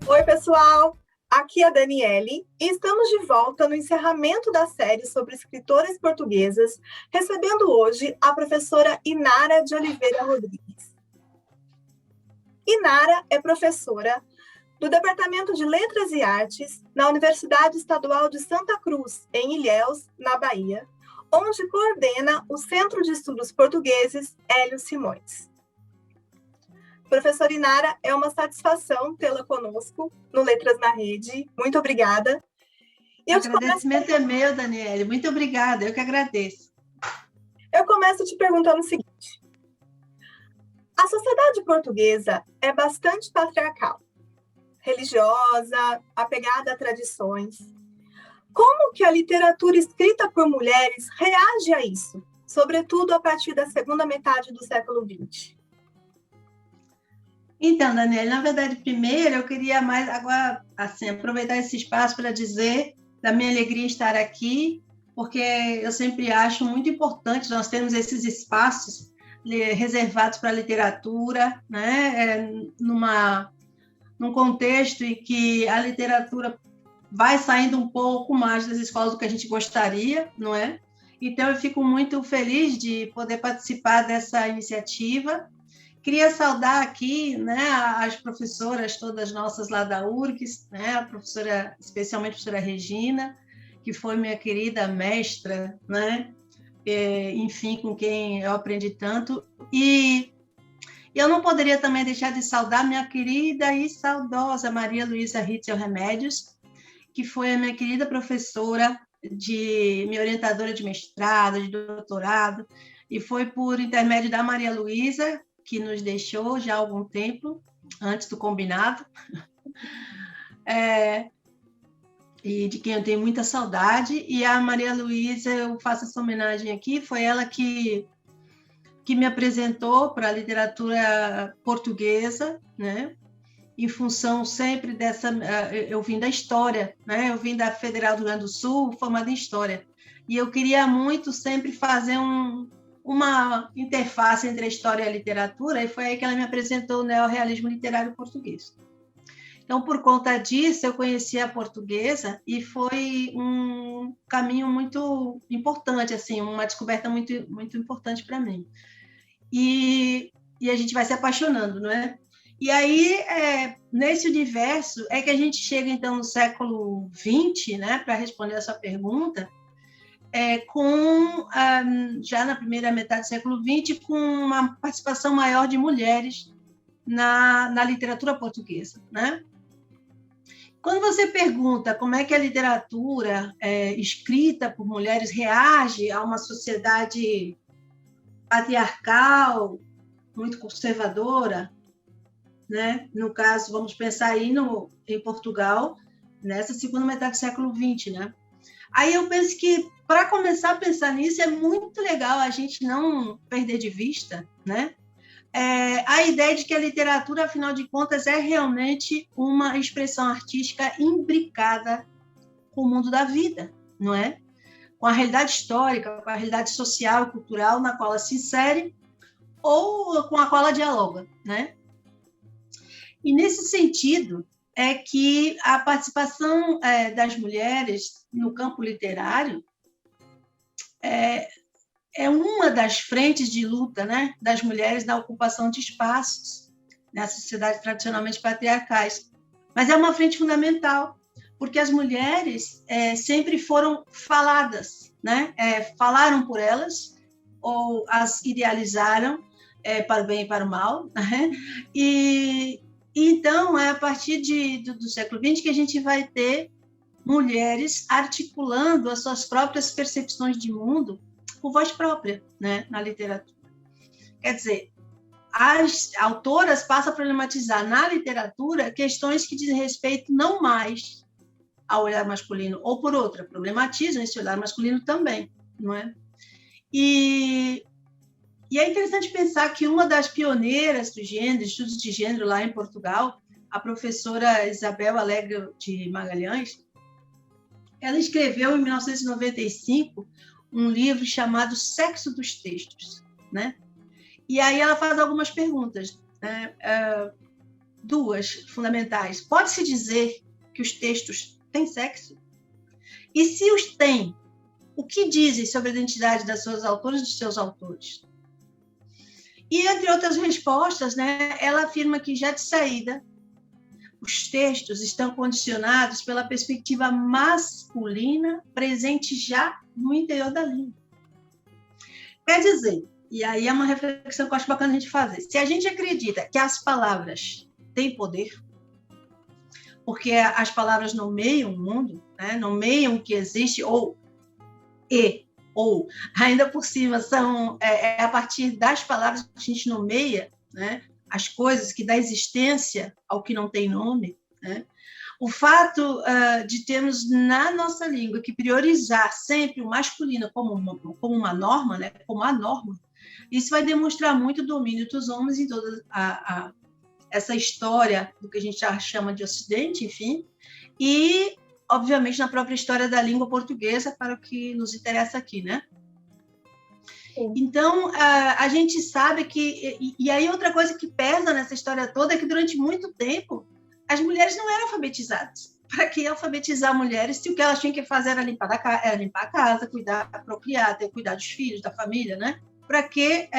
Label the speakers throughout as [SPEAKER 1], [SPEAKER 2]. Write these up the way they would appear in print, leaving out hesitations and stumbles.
[SPEAKER 1] Oi, pessoal! Aqui é a Daniele e estamos de volta no encerramento da série sobre escritoras portuguesas, recebendo hoje a professora Inara de Oliveira Rodrigues. Inara é professora do Departamento de Letras e Artes na Universidade Estadual de Santa Cruz, em Ilhéus, na Bahia, onde coordena o Centro de Estudos Portugueses Hélio Simões. Professora Inara, é uma satisfação tê-la conosco no Letras na Rede. Muito obrigada.
[SPEAKER 2] O agradecimento é meu, Daniele. Muito obrigada, eu que agradeço.
[SPEAKER 1] Eu começo te perguntando o seguinte. A sociedade portuguesa é bastante patriarcal, religiosa, apegada a tradições. Como que a literatura escrita por mulheres reage a isso, sobretudo a partir da segunda metade do século XX?
[SPEAKER 2] Então, Daniela, na verdade, primeiro eu queria mais agora assim, aproveitar esse espaço para dizer da minha alegria em estar aqui, porque eu sempre acho muito importante nós termos esses espaços reservados para a literatura, né? Num contexto em que a literatura vai saindo um pouco mais das escolas do que a gente gostaria, não é? Então, eu fico muito feliz de poder participar dessa iniciativa. Queria saudar aqui, né, as professoras todas nossas lá da URGS, né, a professora, especialmente a professora Regina, que foi minha querida mestra, né, enfim, com quem eu aprendi tanto. E eu não poderia também deixar de saudar minha querida e saudosa Maria Luísa Ritzel Remédios, que foi a minha querida professora, minha orientadora de mestrado, de doutorado, e foi por intermédio da Maria Luísa, que nos deixou já há algum tempo, antes do combinado, e de quem eu tenho muita saudade. E a Maria Luísa, eu faço essa homenagem aqui, foi ela que me apresentou para a literatura portuguesa, né? Em função sempre dessa... Eu vim da História, né? Eu vim da Federal do Rio Grande do Sul, formada em História. E eu queria muito sempre fazer uma interface entre a história e a literatura, e foi aí que ela me apresentou o neorrealismo literário português. Então, por conta disso, eu conheci a portuguesa e foi um caminho muito importante, assim, uma descoberta muito, muito importante para mim. E a gente vai se apaixonando, não é? E aí, nesse universo, é que a gente chega, então, no século XX, né, para responder a sua pergunta, já na primeira metade do século XX, com uma participação maior de mulheres na literatura portuguesa, né? Quando você pergunta como é que a literatura escrita por mulheres reage a uma sociedade patriarcal, muito conservadora, né? No caso, vamos pensar aí em Portugal, nessa segunda metade do século XX, né? Aí eu penso que, para começar a pensar nisso, é muito legal a gente não perder de vista, né? A ideia de que a literatura, afinal de contas, é realmente uma expressão artística imbricada com o mundo da vida, não é? Com a realidade histórica, com a realidade social e cultural na qual ela se insere ou com a qual ela dialoga, né? E, nesse sentido, é que a participação das mulheres no campo literário é uma das frentes de luta, né, das mulheres na ocupação de espaços nas sociedades tradicionalmente patriarcais. Mas é uma frente fundamental, porque as mulheres sempre foram faladas, né? Falaram por elas, ou as idealizaram para o bem e para o mal, né? E então, é a partir do século XX que a gente vai ter mulheres articulando as suas próprias percepções de mundo por voz própria, né, na literatura. Quer dizer, as autoras passam a problematizar na literatura questões que dizem respeito não mais ao olhar masculino, ou por outra, problematizam esse olhar masculino também, não é? E é interessante pensar que uma das pioneiras do gênero, estudos de gênero lá em Portugal, a professora Isabel Alegre de Magalhães, ela escreveu em 1995 um livro chamado Sexo dos Textos, né? E aí ela faz algumas perguntas, né? duas fundamentais. Pode-se dizer que os textos têm sexo? E se os têm, o que dizem sobre a identidade das suas autoras e dos seus autores? E, entre outras respostas, né, ela afirma que, já de saída, os textos estão condicionados pela perspectiva masculina presente já no interior da língua. Quer dizer, e aí é uma reflexão que eu acho bacana a gente fazer, se a gente acredita que as palavras têm poder, porque as palavras nomeiam o mundo, né, nomeiam o que existe, ou ainda por cima, é a partir das palavras que a gente nomeia, né, as coisas, que dá existência ao que não tem nome, né? O fato de termos na nossa língua que priorizar sempre o masculino como uma norma, né, como a norma, isso vai demonstrar muito o domínio dos homens em toda essa história do que a gente já chama de Ocidente, enfim, e, obviamente, na própria história da língua portuguesa, para o que nos interessa aqui, né? Sim. Então, a gente sabe que... E aí, outra coisa que pesa nessa história toda é que, durante muito tempo, as mulheres não eram alfabetizadas. Para que alfabetizar mulheres se o que elas tinham que fazer era limpar a casa, cuidar, procriar, cuidar dos filhos, da família, né? Para que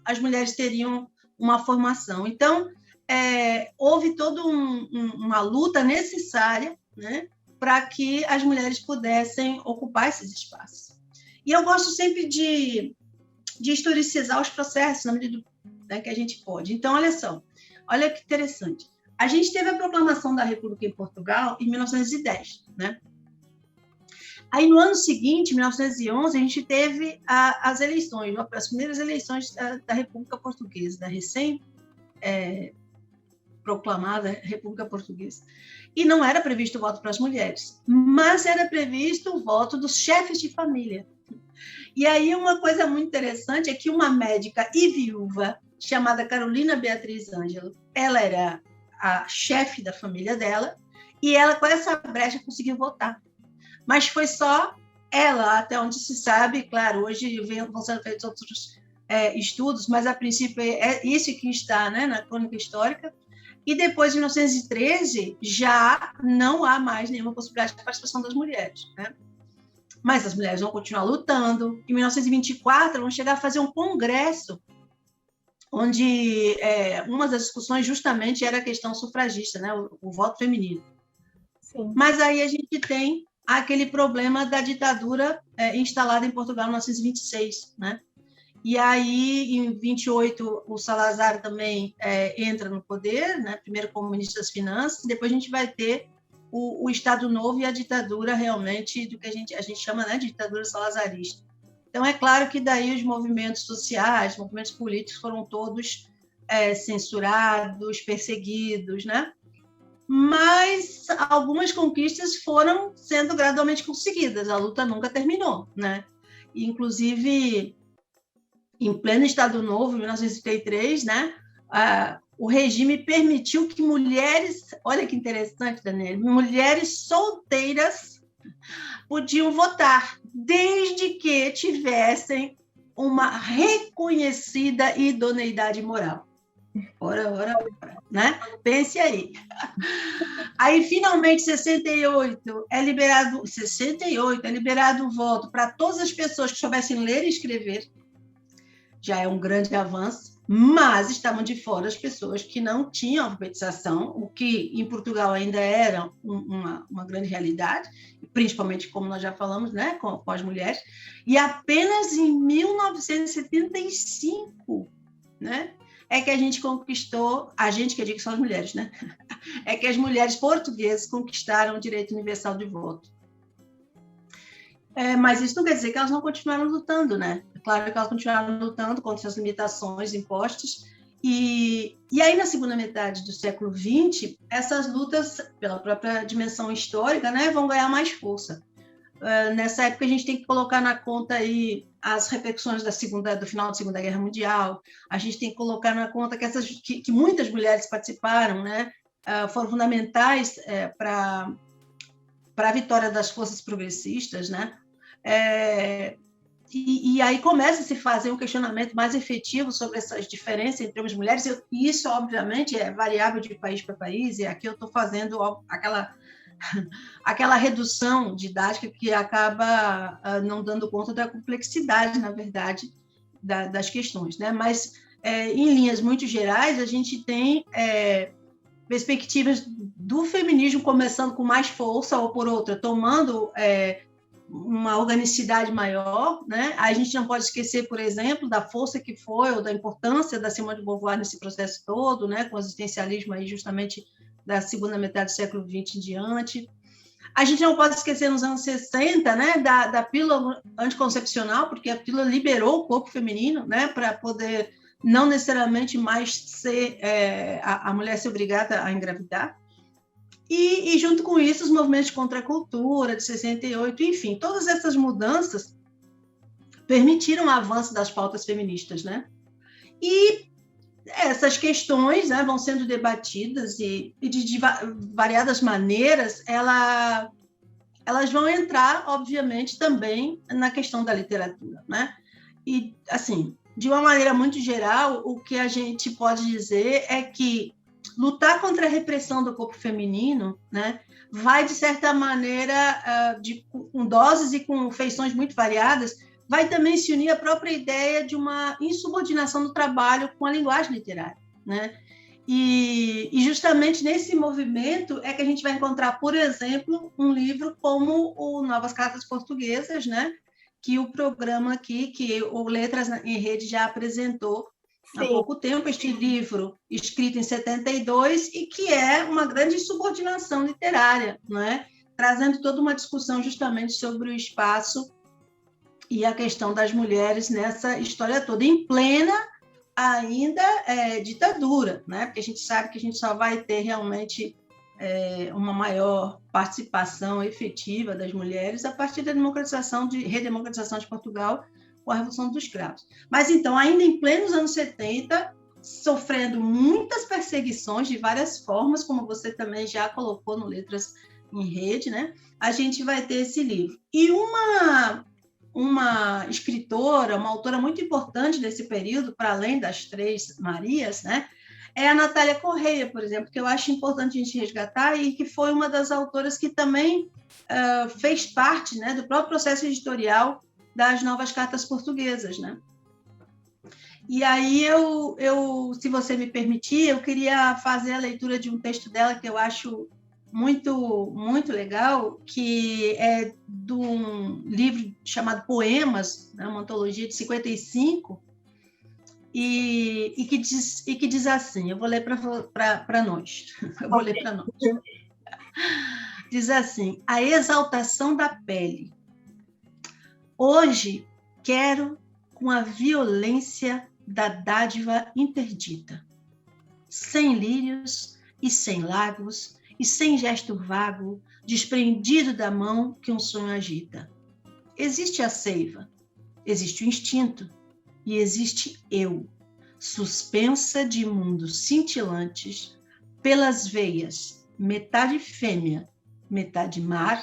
[SPEAKER 2] as mulheres teriam uma formação? Então, houve toda uma luta necessária, né, para que as mulheres pudessem ocupar esses espaços. E eu gosto sempre de historicizar os processos na medida, né, que a gente pode. Então, olha só, olha que interessante. A gente teve a proclamação da República em Portugal em 1910, né? Aí, no ano seguinte, 1911, a gente teve as eleições, as primeiras eleições da República Portuguesa, da recém-proclamada República Portuguesa. E não era previsto o voto para as mulheres, mas era previsto o voto dos chefes de família. E aí, uma coisa muito interessante é que uma médica e viúva, chamada Carolina Beatriz Ângelo, ela era a chefe da família dela, e ela, com essa brecha, conseguiu votar. Mas foi só ela, até onde se sabe, claro, hoje vão sendo feitos outros estudos, mas, a princípio, é isso que está, né, na crônica histórica. E depois, em 1913, já não há mais nenhuma possibilidade de participação das mulheres, né? Mas as mulheres vão continuar lutando. Em 1924, vão chegar a fazer um congresso onde uma das discussões justamente era a questão sufragista, né, o voto feminino. Sim. Mas aí a gente tem aquele problema da ditadura instalada em Portugal em 1926, né? E aí, em 28, o Salazar também entra no poder, né? Primeiro como ministro das Finanças, depois a gente vai ter o Estado Novo e a ditadura realmente do que a gente chama, né, de ditadura salazarista. Então, é claro que daí os movimentos sociais, movimentos políticos foram todos censurados, perseguidos, né? Mas algumas conquistas foram sendo gradualmente conseguidas, a luta nunca terminou, né? Inclusive, em pleno Estado Novo, em 1933, né, o regime permitiu que mulheres, olha que interessante, Daniela, mulheres solteiras podiam votar, desde que tivessem uma reconhecida idoneidade moral. Ora, né? Pense aí. Aí, finalmente, 68 é liberado o voto para todas as pessoas que soubessem ler e escrever. Já é um grande avanço, mas estavam de fora as pessoas que não tinham alfabetização, o que em Portugal ainda era uma grande realidade, principalmente, como nós já falamos, né, com as mulheres, e apenas em 1975, né, é que a gente conquistou, a gente, que eu digo que são as mulheres, né, é que as mulheres portuguesas conquistaram o direito universal de voto. Mas isso não quer dizer que elas não continuaram lutando, né? Claro que elas continuaram lutando contra as limitações impostas. E aí, na segunda metade do século XX, essas lutas, pela própria dimensão histórica, né, vão ganhar mais força. Nessa época, a gente tem que colocar na conta aí as repercussões do final da Segunda Guerra Mundial, a gente tem que colocar na conta que muitas mulheres participaram, né, foram fundamentais para a vitória das forças progressistas, né? E aí começa a se fazer um questionamento mais efetivo sobre essas diferenças entre homens e mulheres, e isso, obviamente, é variável de país para país, e aqui eu estou fazendo aquela redução didática que acaba não dando conta da complexidade, na verdade, das questões, né? Mas, em linhas muito gerais, a gente tem perspectivas do feminismo começando com mais força, ou por outra, tomando uma organicidade maior, né? A gente não pode esquecer, por exemplo, da força que foi, ou da importância da Simone de Beauvoir nesse processo todo, né? Com o existencialismo aí justamente da segunda metade do século XX em diante. A gente não pode esquecer nos anos 60, né, da pílula anticoncepcional, porque a pílula liberou o corpo feminino, né, para poder não necessariamente mais ser a mulher ser obrigada a engravidar. E junto com isso, os movimentos contra a cultura de 68, enfim, todas essas mudanças permitiram o avanço das pautas feministas, né? E essas questões, né, vão sendo debatidas e de variadas maneiras, elas vão entrar, obviamente, também na questão da literatura, né? E, assim, de uma maneira muito geral, o que a gente pode dizer é que lutar contra a repressão do corpo feminino, né, vai, de certa maneira, com doses e com feições muito variadas, vai também se unir à própria ideia de uma insubordinação do trabalho com a linguagem literária, né? E justamente nesse movimento é que a gente vai encontrar, por exemplo, um livro como o Novas Cartas Portuguesas, né? Que o programa aqui, que o Letras em Rede já apresentou há pouco tempo, este livro escrito em 72 e que é uma grande subordinação literária, não é? Trazendo toda uma discussão justamente sobre o espaço e a questão das mulheres nessa história toda, em plena ainda ditadura, né? Porque a gente sabe que a gente só vai ter realmente uma maior participação efetiva das mulheres a partir da redemocratização de Portugal com a Revolução dos Cravos. Mas, então, ainda em plenos anos 70, sofrendo muitas perseguições de várias formas, como você também já colocou no Letras em Rede, né? A gente vai ter esse livro. E uma escritora, uma autora muito importante desse período, para além das Três Marias, né, é a Natália Correia, por exemplo, que eu acho importante a gente resgatar e que foi uma das autoras que também fez parte, né, do próprio processo editorial das Novas Cartas Portuguesas, né? E aí se você me permitir, eu queria fazer a leitura de um texto dela que eu acho muito, muito legal, que é de um livro chamado Poemas, né, uma antologia de 55, e que diz assim, eu vou ler para nós, eu vou ler para nós. Diz assim: a exaltação da pele. Hoje quero com a violência da dádiva interdita, sem lírios e sem lagos, e sem gesto vago, desprendido da mão que um sonho agita. Existe a seiva, existe o instinto, e existe eu, suspensa de mundos cintilantes, pelas veias, metade fêmea, metade mar,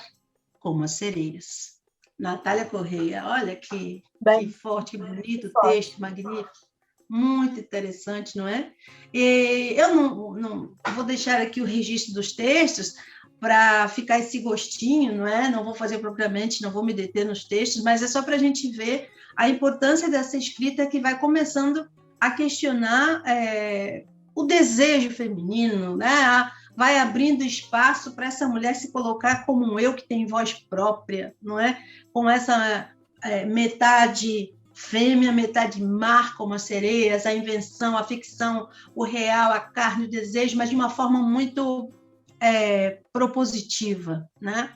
[SPEAKER 2] como as sereias. Natália Correia, olha que forte, que bonito texto, magnífico. Muito interessante, não é? E eu não vou deixar aqui o registro dos textos para ficar esse gostinho, não é? Não vou fazer propriamente, não vou me deter nos textos, mas é só para a gente ver a importância dessa escrita que vai começando a questionar o desejo feminino, né? Vai abrindo espaço para essa mulher se colocar como um eu que tem voz própria, não é? Com essa metade fêmea, metade mar, como as sereias, a invenção, a ficção, o real, a carne, o desejo, mas de uma forma muito propositiva, né?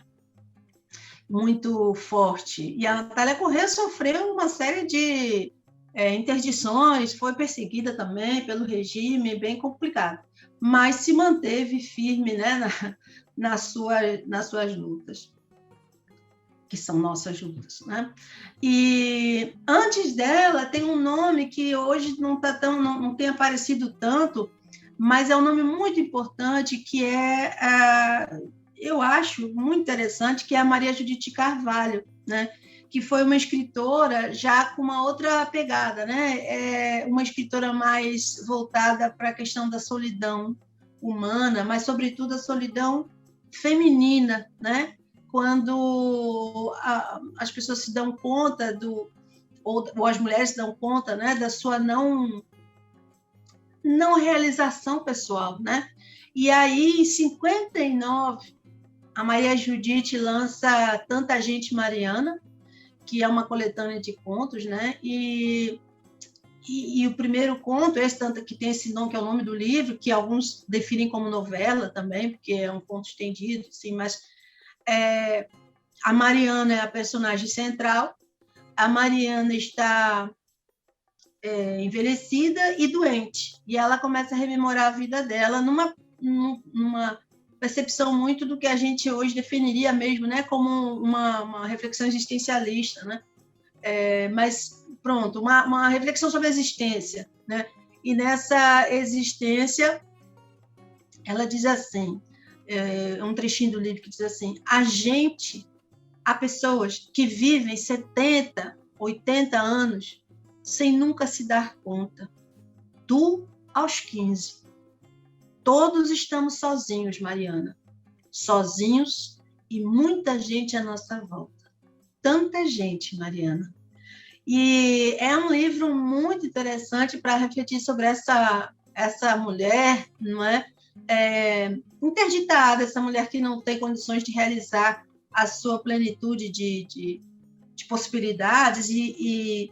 [SPEAKER 2] Muito forte. E a Natália Correia sofreu uma série de interdições, foi perseguida também pelo regime, bem complicado, mas se manteve firme, né, nas suas lutas, que são nossas lutas, né? E antes dela tem um nome que hoje não tem aparecido tanto, mas é um nome muito importante, que eu acho muito interessante, que é a Maria Judite Carvalho, né? que foi uma escritora já com uma outra pegada, né? Uma escritora mais voltada para a questão da solidão humana, mas, sobretudo, a solidão feminina, né? Quando as pessoas se dão conta ou as mulheres se dão conta, né, da sua não realização pessoal, né? E aí, em 59, a Maria Judite lança Tanta Gente Mariana, que é uma coletânea de contos, né? E o primeiro conto, esse tanto que tem esse nome, que é o nome do livro, que alguns definem como novela também, porque é um conto estendido, assim, mas a Mariana é a personagem central. A Mariana está envelhecida e doente, e ela começa a rememorar a vida dela numa percepção muito do que a gente hoje definiria mesmo, né, como uma reflexão existencialista, né? Mas, pronto, uma reflexão sobre a existência, né? E nessa existência, ela diz assim, um trechinho do livro que diz assim: há pessoas que vivem 70, 80 anos sem nunca se dar conta. Tu, aos 15. Todos estamos sozinhos, Mariana. Sozinhos e muita gente à nossa volta. Tanta gente, Mariana. E é um livro muito interessante para refletir sobre essa mulher, não é? Interditada, essa mulher que não tem condições de realizar a sua plenitude de possibilidades e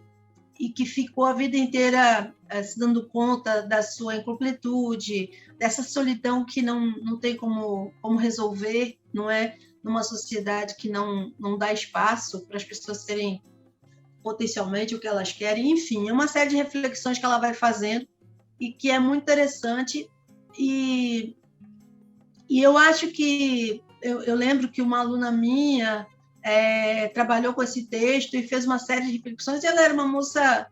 [SPEAKER 2] que ficou a vida inteira se dando conta da sua incompletude, dessa solidão que não tem como resolver, não é? Numa sociedade que não dá espaço para as pessoas serem potencialmente o que elas querem. Enfim, é uma série de reflexões que ela vai fazendo e que é muito interessante. E eu acho que eu lembro que uma aluna minha trabalhou com esse texto e fez uma série de reflexões. Ela era uma moça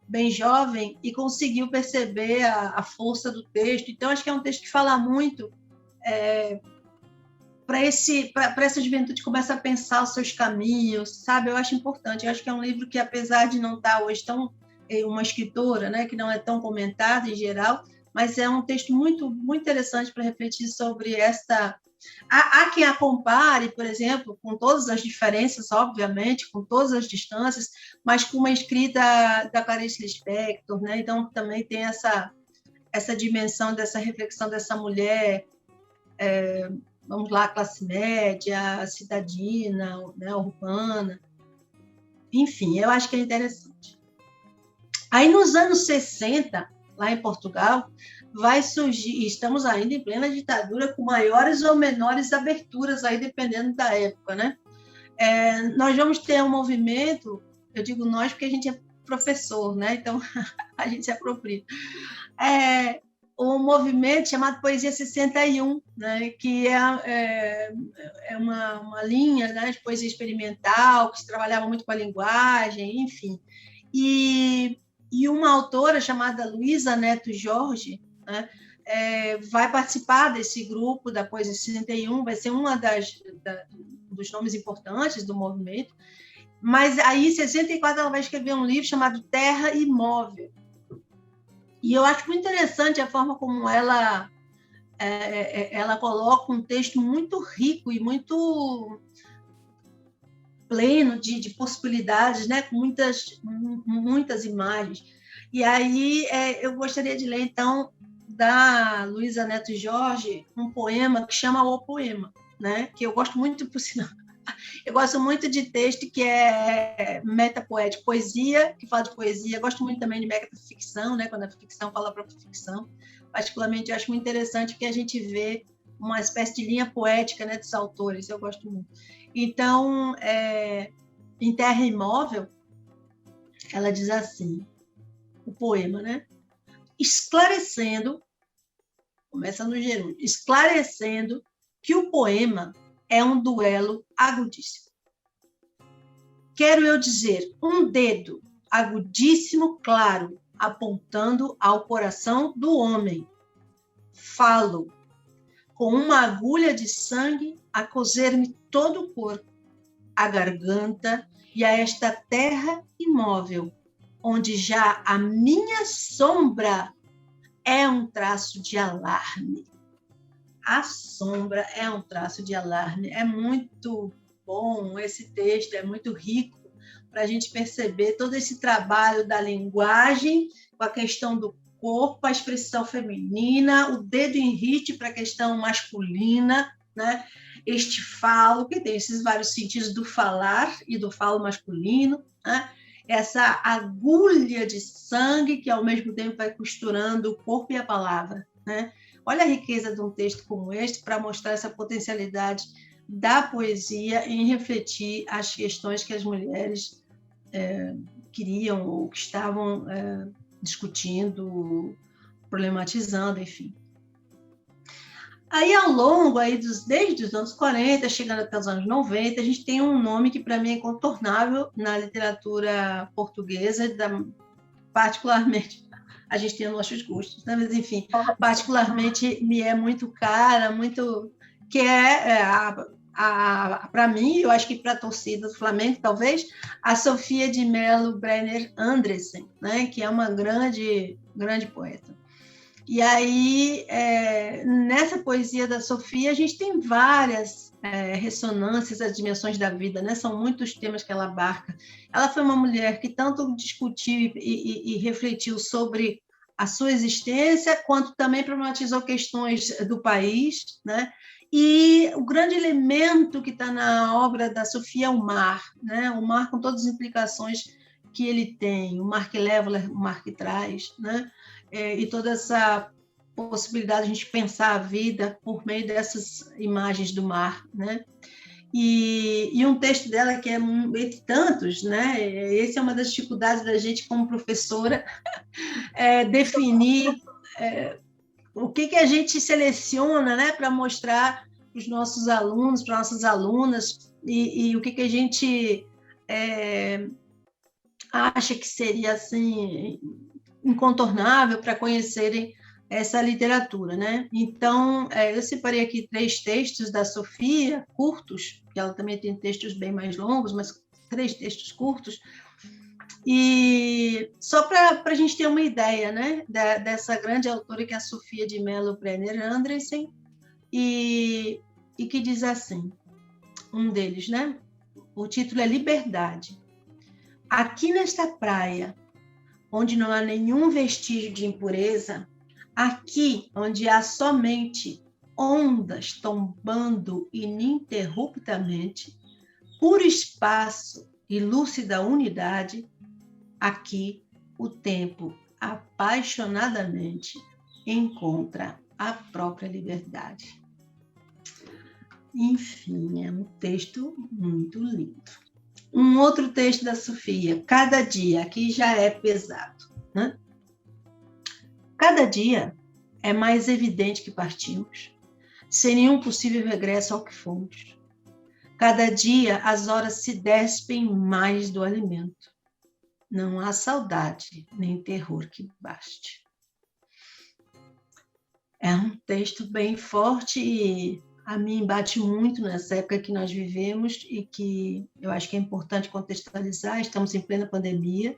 [SPEAKER 2] bem jovem e conseguiu perceber a força do texto. Então, acho que é um texto que fala muito para essa juventude que começa a pensar os seus caminhos, sabe? Eu acho importante. Eu acho que é um livro que, apesar de não estar hoje tão uma escritora, né, que não é tão comentada em geral, mas é um texto muito, muito interessante para refletir sobre esta... Há quem a compare, por exemplo, com todas as diferenças, obviamente, com todas as distâncias, mas com uma escrita da Clarice Lispector, né? Então, também tem essa dimensão dessa reflexão dessa mulher, vamos lá, classe média, cidadina, né, urbana. Enfim, eu acho que é interessante. Aí, nos anos 60, lá em Portugal, vai surgir, estamos ainda em plena ditadura, com maiores ou menores aberturas, aí dependendo da época, né? Nós vamos ter um movimento, eu digo nós porque a gente é professor, né? Então, a gente se apropria. Um movimento chamado Poesia 61, né? Que é uma linha, né, de poesia experimental, que se trabalhava muito com a linguagem, enfim. E uma autora chamada Luísa Neto Jorge, né, vai participar desse grupo da Poesia 61, vai ser uma dos nomes importantes do movimento, mas aí, em 64, ela vai escrever um livro chamado Terra Imóvel. E eu acho muito interessante a forma como ela coloca um texto muito rico e muito pleno de possibilidades, né? Com muitas imagens. E aí eu gostaria de ler, então, da Luísa Neto Jorge, um poema que chama O Poema, né? Que eu gosto muito, por sinal. Eu gosto muito de texto que é metapoético, poesia, que fala de poesia. Eu gosto muito também de metaficção, né? Quando a ficção fala a própria ficção. Particularmente, eu acho muito interessante porque a gente vê uma espécie de linha poética, né, dos autores. Eu gosto muito. Então, em Terra Imóvel, ela diz assim, o poema, né? Esclarecendo, começa no gerúndio, esclarecendo que o poema é um duelo agudíssimo. Quero eu dizer, um dedo agudíssimo, claro, apontando ao coração do homem. Falo, com uma agulha de sangue a cozer-me todo o corpo, a garganta e a esta terra imóvel, onde já a minha sombra é um traço de alarme. A sombra é um traço de alarme. É muito bom esse texto, é muito rico para a gente perceber todo esse trabalho da linguagem, com a questão do corpo, a expressão feminina, o dedo em riste para a questão masculina, né? Este falo, que tem esses vários sentidos do falar e do falo masculino, né? Essa agulha de sangue que, ao mesmo tempo, vai costurando o corpo e a palavra, né? Olha a riqueza de um texto como este para mostrar essa potencialidade da poesia em refletir as questões que as mulheres queriam ou que estavam discutindo, problematizando, enfim. Aí, ao longo, desde os anos 40, chegando até os anos 90, a gente tem um nome que, para mim, é incontornável na literatura portuguesa, particularmente, a gente tem nossos gostos, né? Mas, enfim, particularmente me é muito cara, que para mim, eu acho que para a torcida do Flamengo, talvez, a Sofia de Mello Brenner Andressen, né? Que é uma grande poeta. E aí, nessa poesia da Sofia, a gente tem várias ressonâncias às dimensões da vida, né? São muitos temas que ela abarca. Ela foi uma mulher que tanto discutiu e refletiu sobre a sua existência, quanto também problematizou questões do país, né? E o grande elemento que está na obra da Sofia é o mar, né? O mar com todas as implicações que ele tem, o mar que leva, o mar que traz, né? E toda essa possibilidade de a gente pensar a vida por meio dessas imagens do mar, né? E um texto dela que é entre tantos, né? Essa é uma das dificuldades da gente como professora, definir o que a gente seleciona, né, para mostrar para os nossos alunos, para nossas alunas, e o que a gente acha que seria assim incontornável para conhecerem essa literatura, né? Então, eu separei aqui 3 textos da Sofia, curtos, que ela também tem textos bem mais longos, mas 3 textos curtos, e só para a gente ter uma ideia, né, dessa grande autora que é a Sofia de Mello Brenner Andressen, e que diz assim, um deles, né? O título é Liberdade. Aqui nesta praia, onde não há nenhum vestígio de impureza, aqui onde há somente ondas tombando ininterruptamente, puro espaço e lúcida unidade, aqui o tempo apaixonadamente encontra a própria liberdade. Enfim, é um texto muito lindo. Um outro texto da Sofia, Cada Dia, aqui já é pesado, né? Cada dia é mais evidente que partimos, sem nenhum possível regresso ao que fomos. Cada dia as horas se despem mais do alimento. Não há saudade nem terror que baste. É um texto bem forte e a mim bate muito nessa época que nós vivemos e que eu acho que é importante contextualizar. Estamos em plena pandemia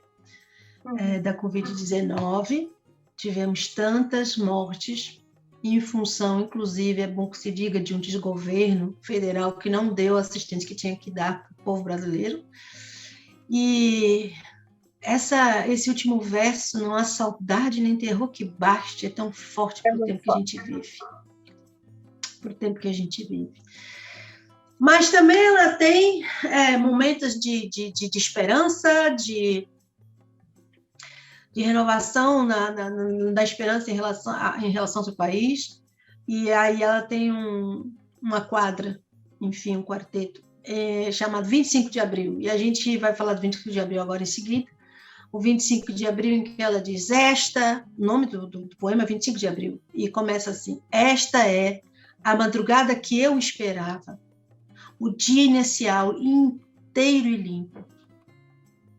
[SPEAKER 2] da Covid-19, tivemos tantas mortes em função, inclusive, é bom que se diga, de um desgoverno federal que não deu a assistência que tinha que dar para o povo brasileiro. E esse último verso, não há saudade nem terror que baste, é tão forte para o tempo que a gente vive. Para o tempo que a gente vive. Mas também ela tem momentos de esperança, de renovação da esperança em relação ao seu país. E aí ela tem uma quadra, enfim, um quarteto, chamado 25 de Abril. E a gente vai falar do 25 de Abril agora em seguida. O 25 de Abril, em que ela diz o nome do poema é 25 de Abril, e começa assim: esta é a madrugada que eu esperava, o dia inicial inteiro e limpo,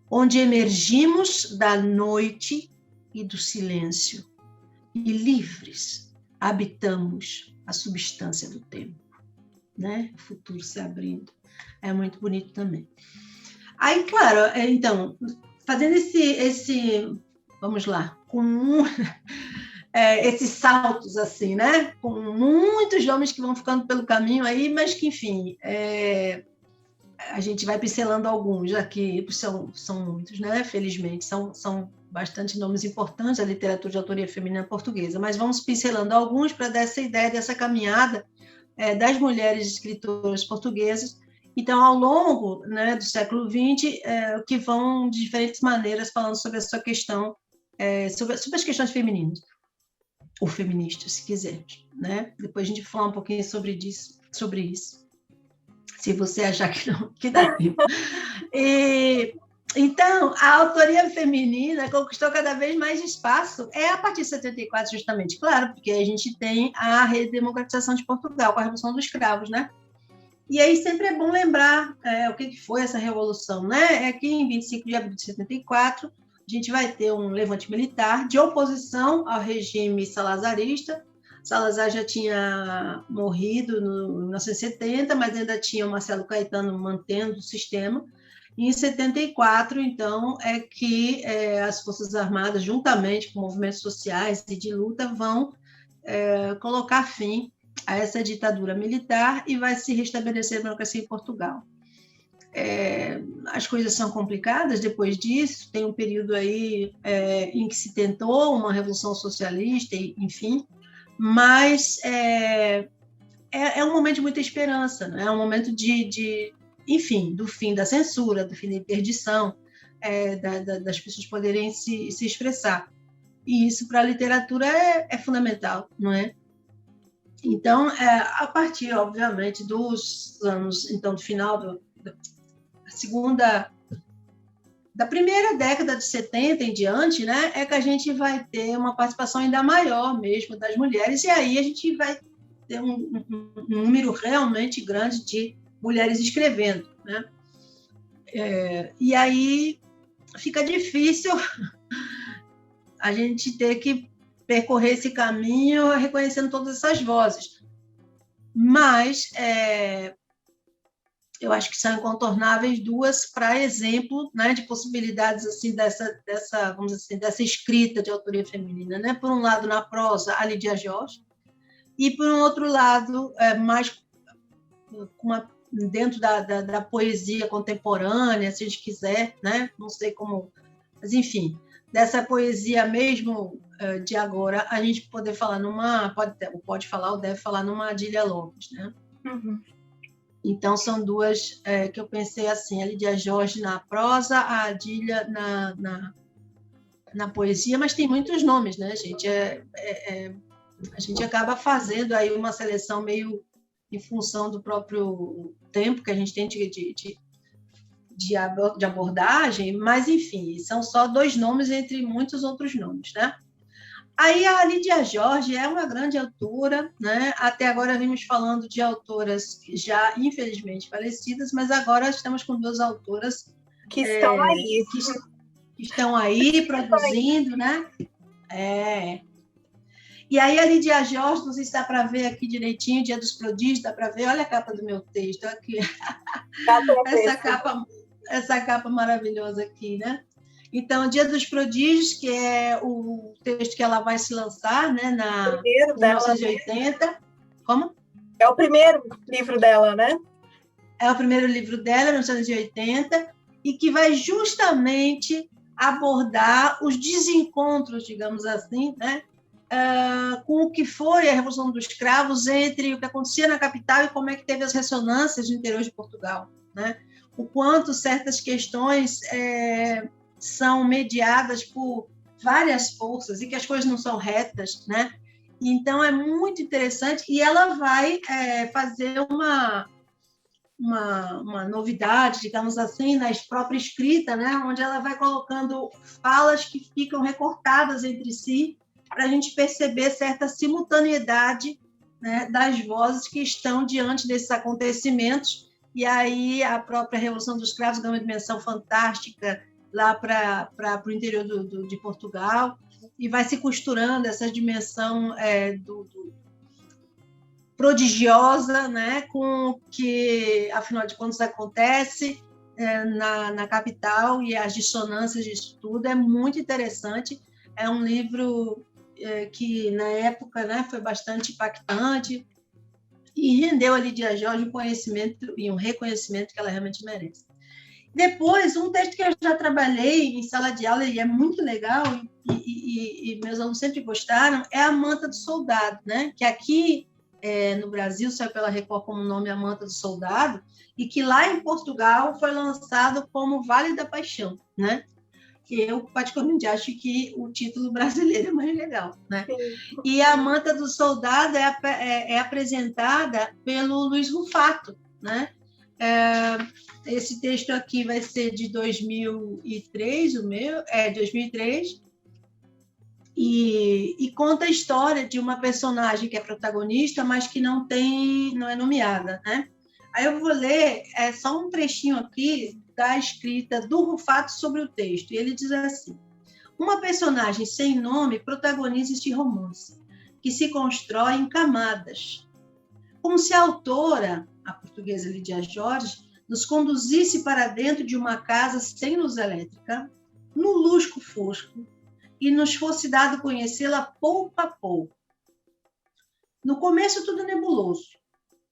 [SPEAKER 2] onde emergimos da noite e do silêncio, e livres habitamos a substância do tempo, né? O futuro se abrindo. É muito bonito também. Aí, claro, então, fazendo vamos lá, esses saltos, assim, né? Com muitos nomes que vão ficando pelo caminho aí, mas que, enfim, a gente vai pincelando alguns aqui, são muitos, né? Felizmente, são bastante nomes importantes da literatura de autoria feminina portuguesa, mas vamos pincelando alguns para dar essa ideia dessa caminhada das mulheres escritoras portuguesas. Então, ao longo, né, do século XX, que vão de diferentes maneiras falando sobre a sua questão, sobre as questões femininas, ou feministas, se quisermos, né? Depois a gente fala um pouquinho sobre isso, se você achar que dá tempo. Então, a autoria feminina conquistou cada vez mais espaço, a partir de 74, justamente, claro, porque a gente tem a redemocratização de Portugal, com a Revolução dos Cravos, né? E aí sempre é bom lembrar o que foi essa revolução, né? É que em 25 de abril de 74, a gente vai ter um levante militar de oposição ao regime salazarista. Salazar já tinha morrido em 1970, mas ainda tinha o Marcelo Caetano mantendo o sistema. E em 74, então, é que as Forças Armadas, juntamente com movimentos sociais e de luta, vão colocar fim a essa ditadura militar e vai se restabelecer a democracia em Portugal. As coisas são complicadas depois disso, tem um período aí em que se tentou uma revolução socialista, enfim, mas é um momento de muita esperança, né? É um momento enfim, do fim da censura, do fim da interdição, das pessoas poderem se expressar. E isso para a literatura é fundamental, não é? Então, a partir, obviamente, dos anos, então, do final da primeira década de 70 em diante, né, é que a gente vai ter uma participação ainda maior mesmo das mulheres, e aí a gente vai ter um número realmente grande de mulheres escrevendo, né? E aí fica difícil a gente ter que percorrer esse caminho reconhecendo todas essas vozes. Mas eu acho que são incontornáveis duas para exemplo, né, de possibilidades assim dessa vamos dizer assim, dessa escrita de autoria feminina, né? Por um lado na prosa a Lídia Jorge e por um outro lado mais dentro da poesia contemporânea, se a gente quiser, né? Não sei como, mas enfim, dessa poesia mesmo de agora, a gente poder falar pode falar ou deve falar numa Adília Lopes, né?
[SPEAKER 1] Uhum.
[SPEAKER 2] Então, são duas que eu pensei assim, a Lídia Jorge na prosa, a Adília na poesia, mas tem muitos nomes, né, gente? A gente acaba fazendo aí uma seleção meio em função do próprio tempo que a gente tem de abordagem, mas, enfim, são só 2 nomes entre muitos outros nomes, né? Aí a Lídia Jorge é uma grande autora, né? Até agora vimos falando de autoras já infelizmente falecidas, mas agora estamos com 2 autoras
[SPEAKER 1] que estão aí,
[SPEAKER 2] que estão aí produzindo, né? E aí a Lídia Jorge, não sei se dá para ver aqui direitinho, Dia dos Prodígios, dá para ver, olha a capa do meu texto aqui. Essa capa maravilhosa aqui, né? Então, Dia dos Prodígios, que é o texto que ela vai se lançar, né, na 1980. Como?
[SPEAKER 1] É o primeiro livro dela, né?
[SPEAKER 2] É o primeiro livro dela, 1980, e que vai justamente abordar os desencontros, digamos assim, né, com o que foi a Revolução dos Cravos entre o que acontecia na capital e como é que teve as ressonâncias no interior de Portugal, né? O quanto certas questões são mediadas por várias forças e que as coisas não são retas, né? Então, é muito interessante e ela vai fazer uma novidade, digamos assim, na própria escrita, né? Onde ela vai colocando falas que ficam recortadas entre si para a gente perceber certa simultaneidade, né, das vozes que estão diante desses acontecimentos. E aí a própria Revolução dos Cravos ganha uma dimensão fantástica lá para o interior de Portugal, e vai se costurando essa dimensão prodigiosa, né, com o que, afinal de contas, acontece, na capital e as dissonâncias disso tudo. É muito interessante. É um livro que, na época, né, foi bastante impactante e rendeu a Lídia Jorge um conhecimento e um reconhecimento que ela realmente merece. Depois, um texto que eu já trabalhei em sala de aula e é muito legal, e meus alunos sempre gostaram, é A Manta do Soldado, né? Que aqui no Brasil saiu pela Record como nome A Manta do Soldado, e que lá em Portugal foi lançado como Vale da Paixão, né? Que eu, particularmente, acho que o título brasileiro é mais legal, né? E A Manta do Soldado é apresentada pelo Luiz Rufato, né? Esse texto aqui vai ser de 2003, o meu, 2003, e conta a história de uma personagem que é protagonista, mas que não é nomeada, né? Aí eu vou ler só um trechinho aqui da escrita do Rufato sobre o texto, e ele diz assim: uma personagem sem nome protagoniza este romance, que se constrói em camadas, como se a autora, a portuguesa Lídia Jorge, nos conduzisse para dentro de uma casa sem luz elétrica, no lusco-fusco, e nos fosse dado conhecê-la pouco a pouco. No começo, tudo nebuloso,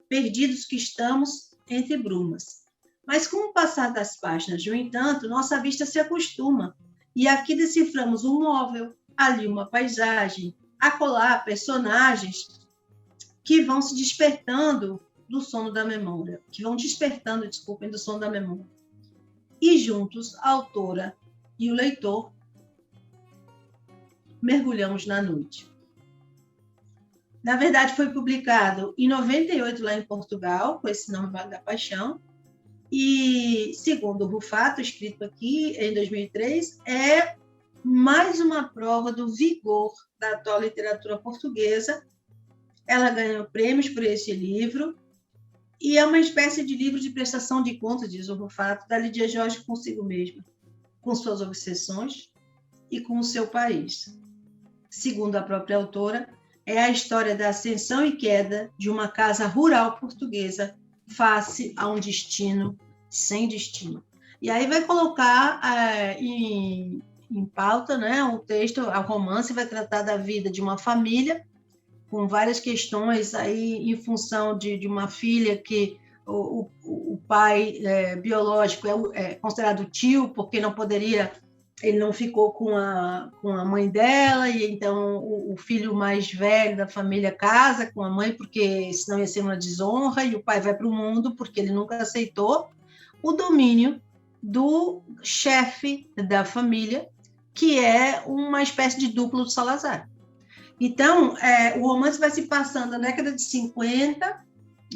[SPEAKER 2] perdidos que estamos entre brumas. Mas com o passar das páginas, no entanto, nossa vista se acostuma, e aqui deciframos um móvel, ali uma paisagem, acolá personagens que vão se despertando do sono da memória, do sono da memória. E juntos, a autora e o leitor mergulhamos na noite. Na verdade, foi publicado em 98 lá em Portugal, com esse nome Vale da Paixão, e, segundo o Rufato, escrito aqui em 2003, é mais uma prova do vigor da atual literatura portuguesa. Ela ganhou prêmios por esse livro, e é uma espécie de livro de prestação de contas, diz o Rufato, da Lídia Jorge consigo mesma, com suas obsessões e com o seu país. Segundo a própria autora, é a história da ascensão e queda de uma casa rural portuguesa face a um destino sem destino. E aí vai colocar em pauta, né, o texto, o romance vai tratar da vida de uma família, com várias questões aí em função de uma filha que o pai biológico é considerado tio, porque ele não ficou com a mãe dela, e então o filho mais velho da família casa com a mãe, porque senão ia ser uma desonra, e o pai vai para o mundo, porque ele nunca aceitou o domínio do chefe da família, que é uma espécie de duplo do Salazar. Então, o romance vai se passando na década de 50,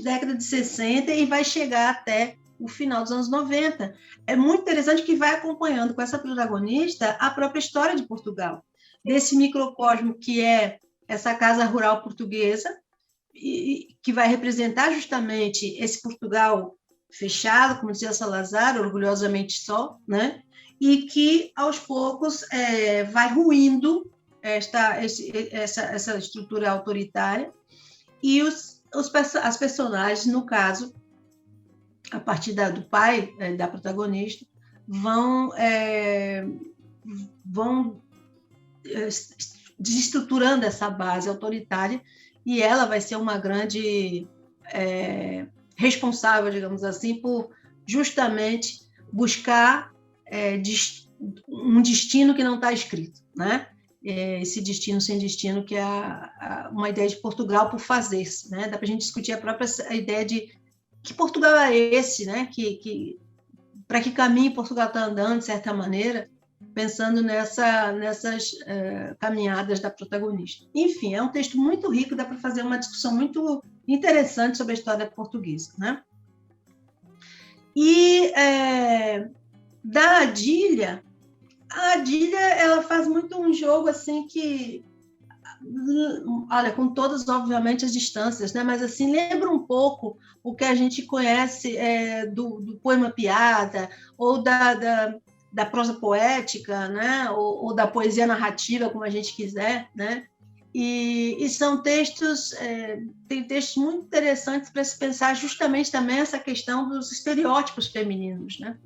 [SPEAKER 2] década de 60, e vai chegar até o final dos anos 90. É muito interessante que vai acompanhando com essa protagonista a própria história de Portugal, desse microcosmo que é essa casa rural portuguesa, e que vai representar justamente esse Portugal fechado, como dizia Salazar, orgulhosamente só, né? E que, aos poucos, vai ruindo essa estrutura autoritária, e as personagens, no caso, a partir do pai da protagonista, vão desestruturando essa base autoritária, e ela vai ser uma grande responsável, digamos assim, por justamente buscar um destino que não está escrito, né? Esse destino sem destino, que é uma ideia de Portugal por fazer-se, né? Dá para a gente discutir a própria ideia de que Portugal é esse, né? Para que caminho Portugal está andando, de certa maneira, pensando nessas caminhadas da protagonista. Enfim, é um texto muito rico, dá para fazer uma discussão muito interessante sobre a história portuguesa, né? E da Adília, a Adília, ela faz muito um jogo assim que, olha, com todas, obviamente, as distâncias, né? Mas assim, lembra um pouco o que a gente conhece do poema piada, ou da prosa poética, né? Ou da poesia narrativa, como a gente quiser, né? E são textos, tem textos muito interessantes para se pensar justamente também essa questão dos estereótipos femininos, né?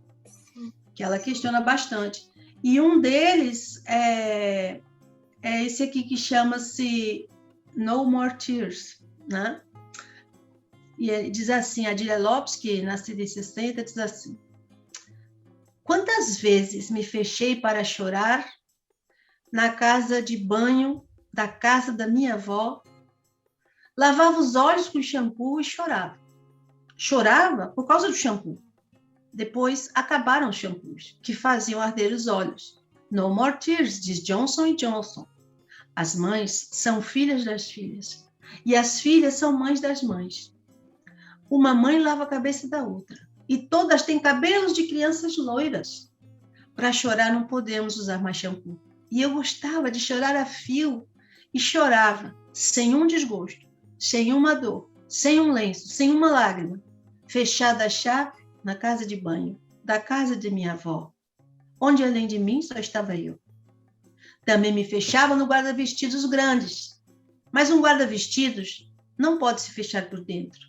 [SPEAKER 2] que ela questiona bastante. E um deles é esse aqui que chama-se No More Tears, né? E ele diz assim, a Adília Lopes, que nascida em 60, diz assim: quantas vezes me fechei para chorar na casa de banho da casa da minha avó, lavava os olhos com shampoo e chorava. Chorava por causa do shampoo. Depois acabaram os shampoos, que faziam arder os olhos. No more tears, diz Johnson & Johnson. As mães são filhas das filhas, e as filhas são mães das mães. Uma mãe lava a cabeça da outra, e todas têm cabelos de crianças loiras. Para chorar não podemos usar mais shampoo. E eu gostava de chorar a fio, e chorava, sem um desgosto, sem uma dor, sem um lenço, sem uma lágrima, fechada a chave na casa de banho, da casa de minha avó, onde além de mim só estava eu. Também me fechava no guarda-vestidos grandes, mas um guarda-vestidos não pode se fechar por dentro.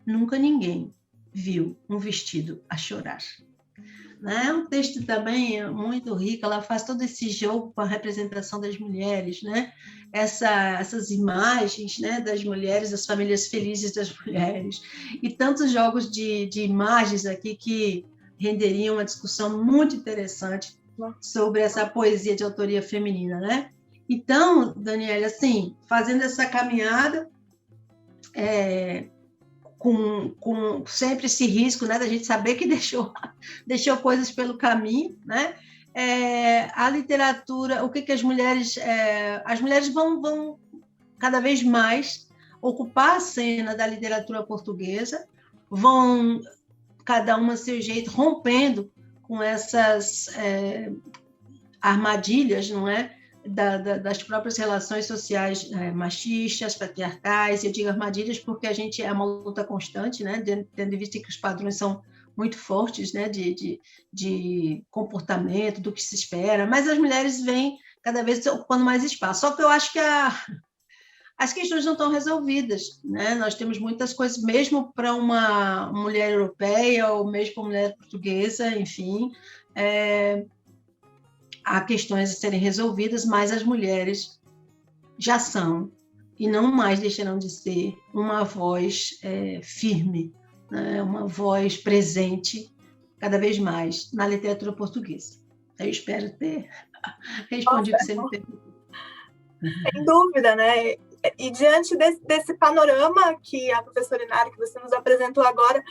[SPEAKER 2] Nunca ninguém viu um vestido a chorar. É um texto também muito rico, ela faz todo esse jogo com a representação das mulheres, né? Essas imagens, né, das mulheres, das famílias felizes das mulheres, e tantos jogos de imagens aqui que renderiam uma discussão muito interessante sobre essa poesia de autoria feminina, né? Então, Daniela, assim, fazendo essa caminhada, com sempre esse risco, né, da gente saber que deixou coisas pelo caminho, né? A literatura, o que as mulheres vão cada vez mais ocupar a cena da literatura portuguesa, vão cada uma a seu jeito rompendo com essas armadilhas, não é? Das próprias relações sociais machistas, patriarcais. Eu digo armadilhas porque a gente é uma luta constante, né? Tendo em vista que os padrões são muito fortes, né? de comportamento, do que se espera, mas as mulheres vêm cada vez ocupando mais espaço. Só que eu acho que as questões não estão resolvidas, né? Nós temos muitas coisas, mesmo para uma mulher europeia ou mesmo para uma mulher portuguesa, enfim, há questões a serem resolvidas, mas as mulheres já são, e não mais deixarão de ser, uma voz firme, né? Uma voz presente, cada vez mais, na literatura portuguesa. Eu espero ter respondido o que você me perguntou.
[SPEAKER 1] Sem dúvida, né? E diante desse panorama que a professora Inara, que você nos apresentou agora,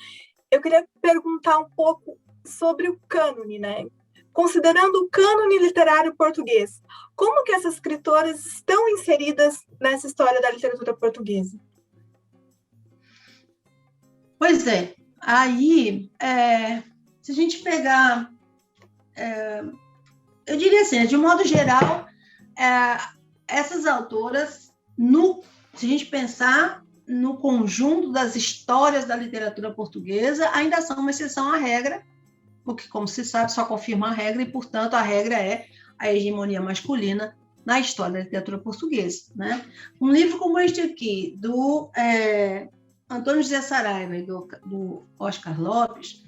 [SPEAKER 1] eu queria perguntar um pouco sobre o cânone, né? Considerando o cânone literário português, como que essas escritoras estão inseridas nessa história da literatura portuguesa?
[SPEAKER 2] Pois é, aí, se a gente pegar, eu diria assim, de um modo geral, essas autoras, se a gente pensar no conjunto das histórias da literatura portuguesa, ainda são uma exceção à regra, porque, como se sabe, só confirma a regra, e, portanto, a regra é a hegemonia masculina na história da literatura portuguesa, né? Um livro como este aqui, do Antônio José Saraiva e do Oscar Lopes,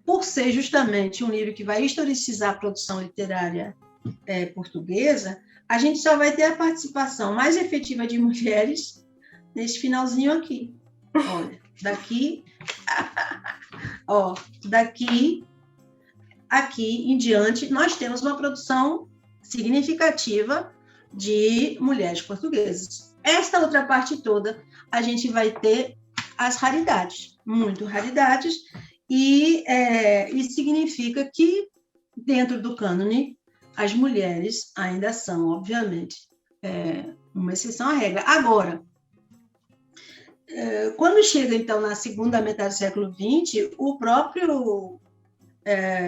[SPEAKER 2] por ser justamente um livro que vai historicizar a produção literária portuguesa, a gente só vai ter a participação mais efetiva de mulheres nesse finalzinho aqui. Olha, daqui aqui em diante, nós temos uma produção significativa de mulheres portuguesas. Esta outra parte toda, a gente vai ter as raridades, muito raridades, e significa que, dentro do cânone, as mulheres ainda são, obviamente, uma exceção à regra. Agora, quando chega, então, na segunda metade do século XX,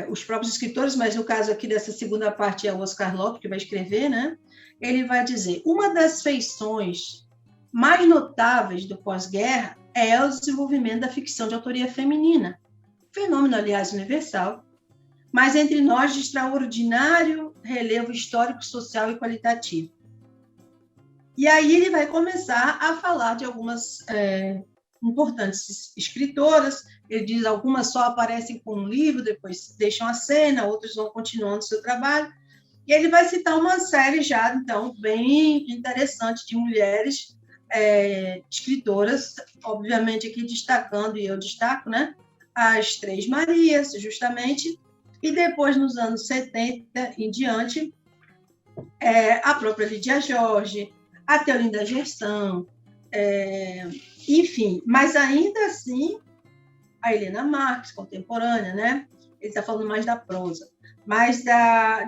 [SPEAKER 2] os próprios escritores, mas no caso aqui dessa segunda parte é o Oscar Lopes que vai escrever, né? Ele vai dizer: uma das feições mais notáveis do pós-guerra é o desenvolvimento da ficção de autoria feminina, fenômeno, aliás, universal, mas entre nós de extraordinário relevo histórico, social e qualitativo. E aí ele vai começar a falar de algumas importantes escritoras. Ele diz algumas só aparecem com um livro, depois deixam a cena, outras vão continuando o seu trabalho. E ele vai citar uma série já, então, bem interessante de mulheres escritoras, obviamente aqui destacando, e eu destaco, né, as Três Marias, justamente, e depois, nos anos 70 em diante, a própria Lídia Jorge, a Theolinda Gerson, enfim, mas ainda assim, a Helena Marques, contemporânea, né? Ele está falando mais da prosa, mas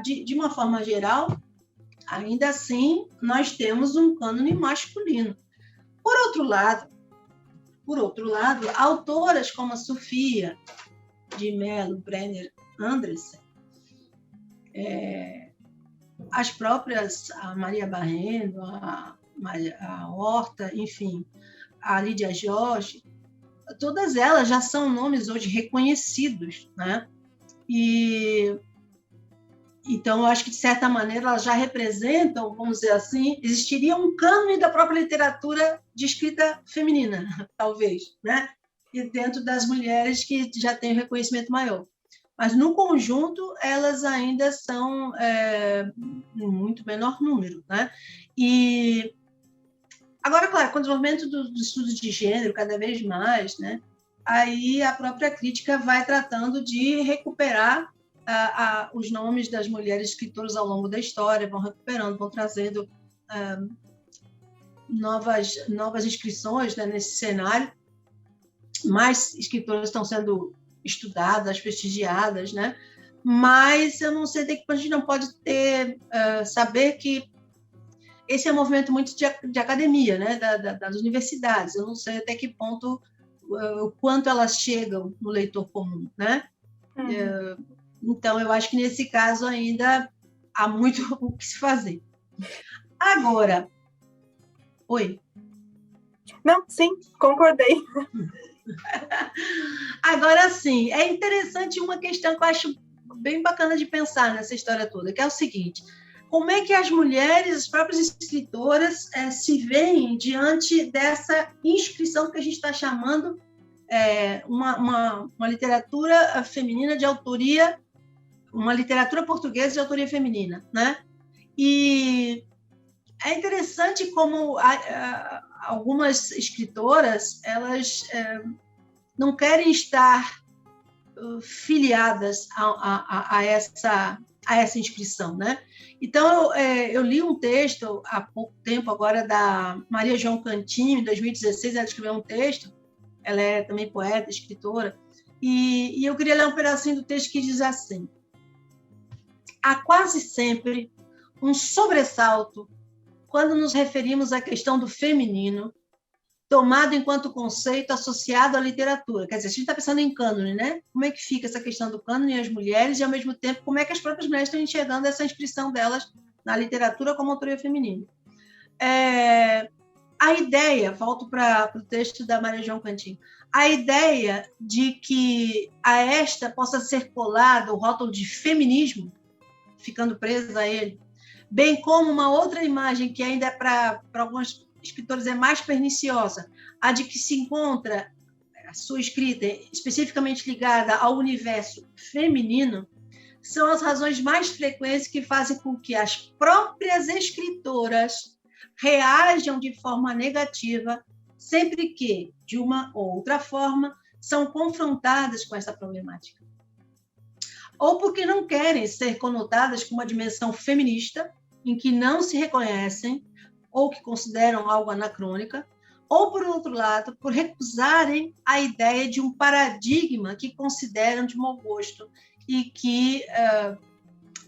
[SPEAKER 2] de uma forma geral, ainda assim, nós temos um cânone masculino. Por outro lado, autoras como a Sofia de Mello, Brenner, Andressen, as próprias, a Maria Barreno, a Horta, enfim, a Lídia Jorge, todas elas já são nomes hoje reconhecidos, né? E então, eu acho que, de certa maneira, elas já representam, vamos dizer assim, existiria um cânone da própria literatura de escrita feminina, talvez, né? E dentro das mulheres que já têm um reconhecimento maior. Mas, no conjunto, elas ainda são em muito menor número, né? E agora, claro, com o desenvolvimento do estudo de gênero cada vez mais, né? Aí a própria crítica vai tratando de recuperar os nomes das mulheres escritoras ao longo da história, vão recuperando, vão trazendo novas inscrições, né, nesse cenário. Mais escritoras estão sendo estudadas, prestigiadas, né? Mas eu não sei até que ponto a gente não pode saber que esse é um movimento muito de academia, né, das universidades. Eu não sei até que ponto, o quanto elas chegam no leitor comum, né? Então, eu acho que nesse caso ainda há muito o que se fazer. Agora, oi?
[SPEAKER 1] Não, sim, concordei.
[SPEAKER 2] Agora, sim, é interessante uma questão que eu acho bem bacana de pensar nessa história toda, que é o seguinte: como é que as mulheres, as próprias escritoras, se veem diante dessa inscrição que a gente está chamando uma literatura feminina de autoria, uma literatura portuguesa de autoria feminina, né? E é interessante como algumas escritoras, elas não querem estar filiadas a essa inscrição, né? Então, eu li um texto há pouco tempo agora da Maria João Cantinho, em 2016, ela escreveu um texto, ela é também poeta, escritora, e eu queria ler um pedacinho do texto que diz assim: há quase sempre um sobressalto quando nos referimos à questão do feminino, tomado enquanto conceito associado à literatura. Quer dizer, a gente está pensando em cânone, né? Como é que fica essa questão do cânone e as mulheres, e, ao mesmo tempo, como é que as próprias mulheres estão enxergando essa inscrição delas na literatura como autoria feminina. A ideia, volto para o texto da Maria João Cantinho, a ideia de que a esta possa ser colado o rótulo de feminismo, ficando presa a ele, bem como uma outra imagem que ainda para alguns escritores é mais perniciosa, a de que se encontra a sua escrita especificamente ligada ao universo feminino, são as razões mais frequentes que fazem com que as próprias escritoras reajam de forma negativa sempre que, de uma ou outra forma, são confrontadas com essa problemática. Ou porque não querem ser conotadas com uma dimensão feminista, em que não se reconhecem, ou que consideram algo anacrônica, ou, por outro lado, por recusarem a ideia de um paradigma que consideram de mau gosto e que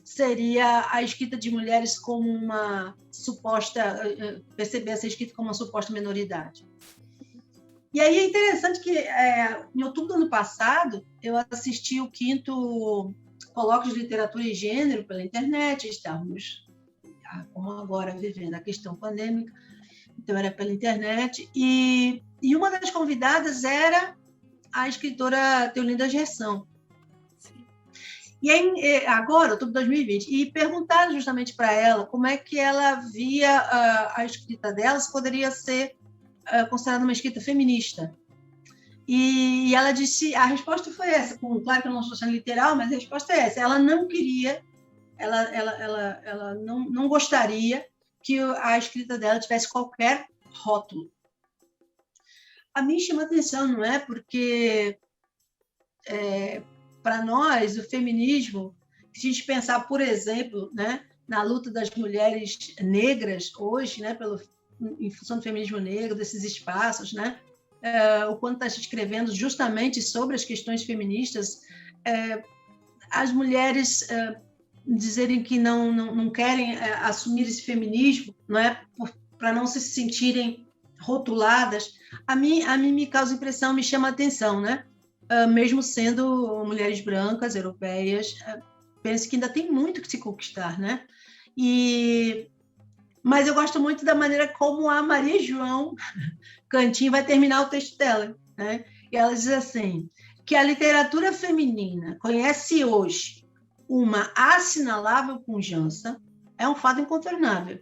[SPEAKER 2] seria a escrita de mulheres como uma suposta, perceber essa escrita como uma suposta minoridade. E aí é interessante que, em outubro do ano passado, eu assisti o 5º Colóquio de Literatura e Gênero pela internet, estávamos, como agora, vivendo a questão pandêmica, então era pela internet, e uma das convidadas era a escritora Theolinda Gerson. E aí, agora, outubro de 2020, e perguntaram justamente para ela como é que ela via a escrita dela, se poderia ser considerada uma escrita feminista. E ela disse, a resposta foi essa, claro que eu não estou sendo literal, mas a resposta é essa, ela não queria, ela não gostaria que a escrita dela tivesse qualquer rótulo. A mim chama atenção, não é? Porque, para nós, o feminismo, se a gente pensar, por exemplo, né, na luta das mulheres negras hoje, né, em função do feminismo negro, desses espaços, né, o quanto está se escrevendo justamente sobre as questões feministas, as mulheres dizerem que não querem assumir esse feminismo, não é, para não se sentirem rotuladas, a mim me causa impressão, me chama atenção, né? Mesmo sendo mulheres brancas, europeias, penso que ainda tem muito que se conquistar, né? Mas eu gosto muito da maneira como a Maria João Cantin vai terminar o texto dela, né? E ela diz assim, que a literatura feminina conhece hoje uma assinalável pujança, é um fato incontornável,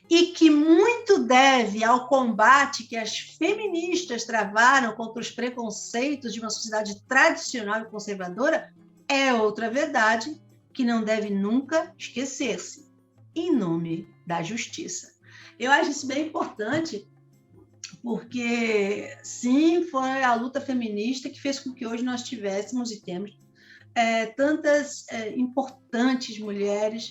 [SPEAKER 2] e que muito deve ao combate que as feministas travaram contra os preconceitos de uma sociedade tradicional e conservadora, é outra verdade que não deve nunca esquecer-se, em nome da justiça. Eu acho isso bem importante, porque, sim, foi a luta feminista que fez com que hoje nós tivéssemos e temos tantas importantes mulheres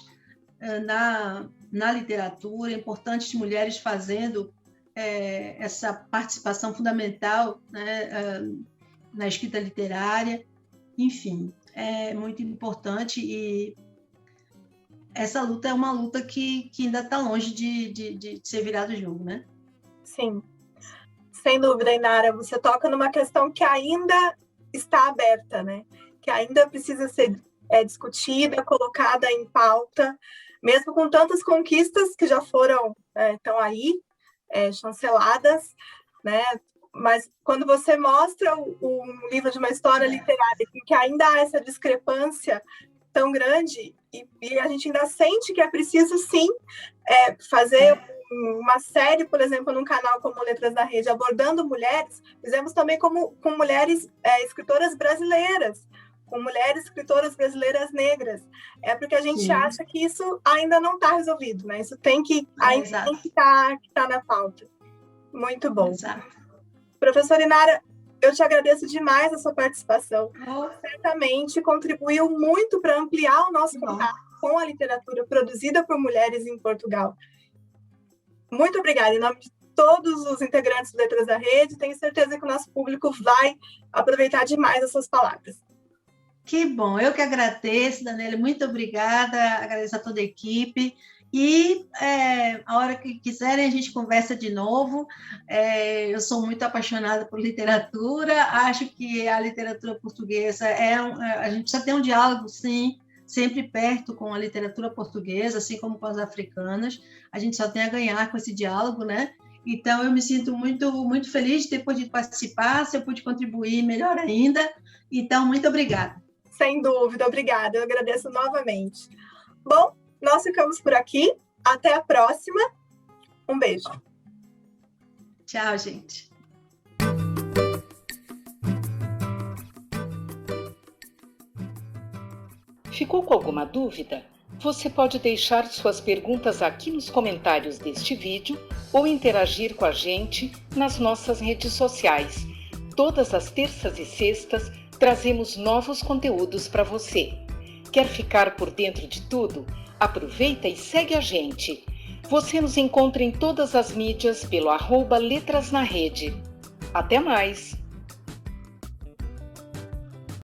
[SPEAKER 2] na literatura, importantes mulheres fazendo essa participação fundamental, né, na escrita literária. Enfim, é muito importante e essa luta é uma luta que ainda está longe de ser virado o jogo, né?
[SPEAKER 1] Sim, sem dúvida, Inara, você toca numa questão que ainda está aberta, né? Que ainda precisa ser discutida, colocada em pauta, mesmo com tantas conquistas que já foram, estão aí, chanceladas, né? Mas quando você mostra um livro de uma história literária em que ainda há essa discrepância tão grande, e a gente ainda sente que é preciso, sim, fazer uma série, por exemplo, num canal como Letras da Rede, abordando mulheres, fizemos também com mulheres escritoras brasileiras, com mulheres escritoras brasileiras negras, porque a gente acha que isso ainda não está resolvido, né? Isso tem que estar na pauta. Muito bom.
[SPEAKER 2] Exato.
[SPEAKER 1] Professora Inara, eu te agradeço demais a sua participação. Certamente contribuiu muito para ampliar o nosso contato com a literatura produzida por mulheres em Portugal. Muito obrigada. Em nome de todos os integrantes do Letras da Rede, tenho certeza que o nosso público vai aproveitar demais as suas palavras.
[SPEAKER 2] Que bom, eu que agradeço, Daniela, muito obrigada, agradeço a toda a equipe, e a hora que quiserem a gente conversa de novo. Eu sou muito apaixonada por literatura, acho que a literatura portuguesa a gente precisa ter um diálogo, sim, sempre perto com a literatura portuguesa, assim como com as africanas, a gente só tem a ganhar com esse diálogo, né? Então, eu me sinto muito, muito feliz de ter podido participar, se eu pude contribuir, melhor ainda. Então, muito obrigada.
[SPEAKER 1] Sem dúvida, obrigada. Eu agradeço novamente. Bom, nós ficamos por aqui. Até a próxima. Um beijo.
[SPEAKER 2] Tchau, gente.
[SPEAKER 3] Ficou com alguma dúvida? Você pode deixar suas perguntas aqui nos comentários deste vídeo ou interagir com a gente nas nossas redes sociais. Todas as terças e sextas trazemos novos conteúdos para você. Quer ficar por dentro de tudo? Aproveita e segue a gente. Você nos encontra em todas as mídias pelo @Letras na Rede. Até mais!